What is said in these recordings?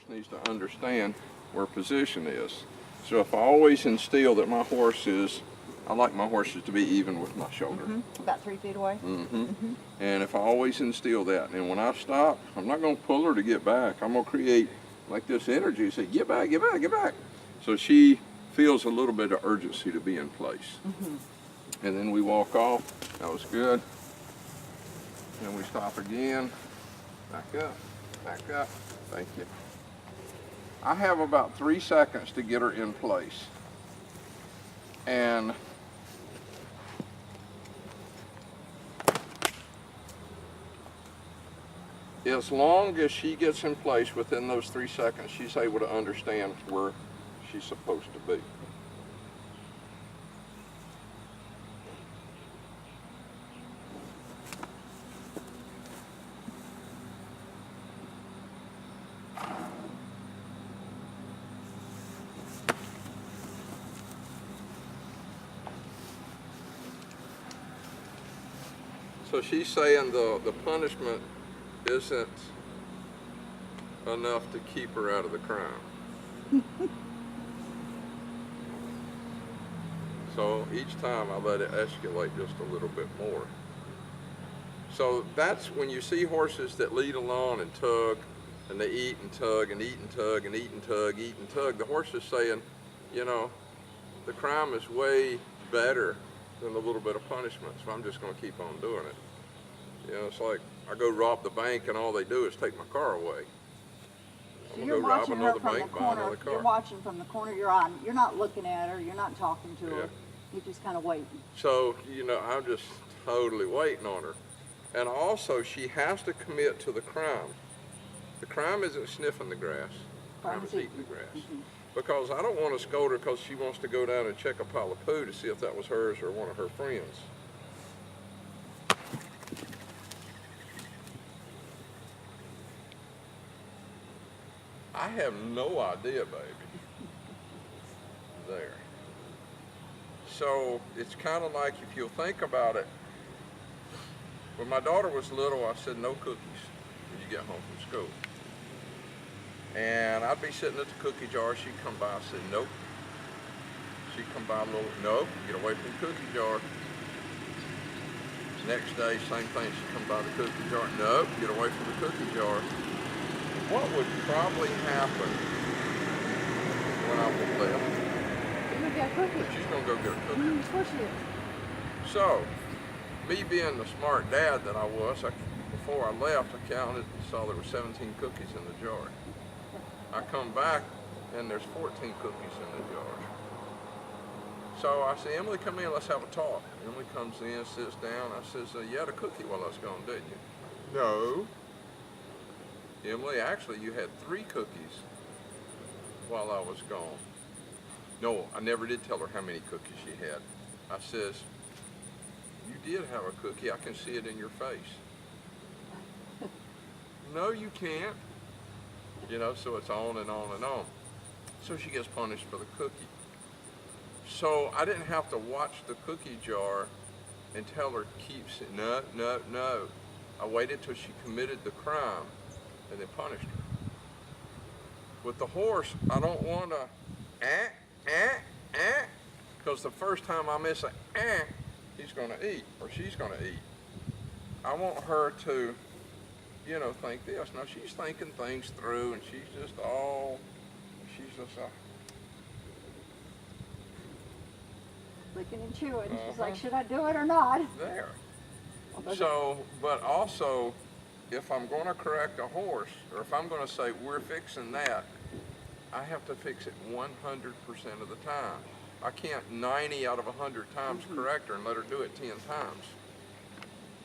horse needs to understand where position is. So if I always instill that my horse is, I like my horses to be even with my shoulder. About 3 feet away. And if I always instill that, and when I stop, I'm not going to pull her to get back. I'm going to create like this energy, say, get back, get back, get back. So she feels a little bit of urgency to be in place. And then we walk off. That was good. And we stop again. Back up, back up. Thank you. I have about 3 seconds to get her in place. And as long as she gets in place within those 3 seconds, she's able to understand where she's supposed to be. So she's saying the punishment isn't enough to keep her out of the crime. So each time I let it escalate just a little bit more. So that's when you see horses that lead along and tug, and they eat and tug and eat and tug and eat and tug, eat and tug. The horse is saying, you know, the crime is way better than a little bit of punishment, so I'm just going to keep on doing it. You know, it's like I go rob the bank and all they do is take my car away. So I'm you're going to go rob watching her another from the bank, buy corner. another car. You're watching from the corner you're on. You're not looking at her. You're not talking to Yeah. her. You're just kind of waiting. So, you know, I'm just totally waiting on her. And also, she has to commit to the crime. The crime isn't sniffing the grass. The crime is eating the grass. Because I don't want to scold her because she wants to go down and check a pile of poo to see if that was hers or one of her friends. I have no idea, baby. There. So it's kind of like, if you'll think about it, when my daughter was little, I said no cookies when you get home from school. And I'd be sitting at the cookie jar, she'd come by, I said nope. She'd come by a little, nope, get away from the cookie jar. Next day, same thing, she'd come by the cookie jar, nope, get away from the cookie jar. What would probably happen when I left? You're going to get a cookie. She's going to go get a cookie. Of course she is. So, me being the smart dad that I was, before I left, I counted and saw there were 17 cookies in the jar. I come back and there's 14 cookies in the jar. So I say, Emily, come in, let's have a talk. Emily comes in, sits down. I says, you had a cookie while I was gone, didn't you? No. Emily, actually, you had 3 cookies while I was gone. No, I never did tell her how many cookies she had. I says, you did have a cookie. I can see it in your face. No, you can't. You know, so it's on and on and on. So she gets punished for the cookie. So I didn't have to watch the cookie jar and tell her, keep saying, no, no, no. I waited till she committed the crime and then punished her. With the horse, I don't want to, because the first time I miss he's going to eat, or she's going to eat. I want her to, you know, think this. Now she's thinking things through, and she's just Licking and chewing. She's like, should I do it or not? there. So, but also, if I'm going to correct a horse, or if I'm going to say, we're fixing that, I have to fix it 100% of the time. I can't 90 out of 100 times correct her and let her do it 10 times.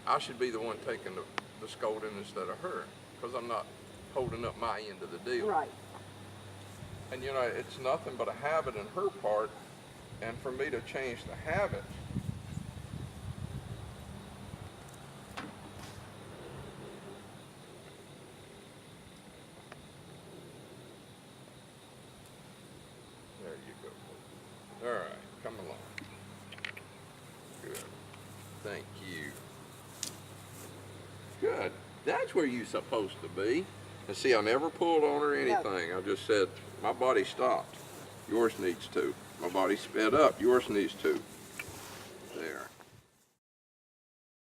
I should be the one taking the scolding instead of her, because I'm not holding up my end of the deal. Right. And you know, it's nothing but a habit on her part, and for me to change the habit, there you go. All right, come along. Good. Thank you. Good. That's where you're supposed to be. And see, I never pulled on her or anything. I just said, my body stopped. Yours needs to. My body sped up. Yours needs to. There.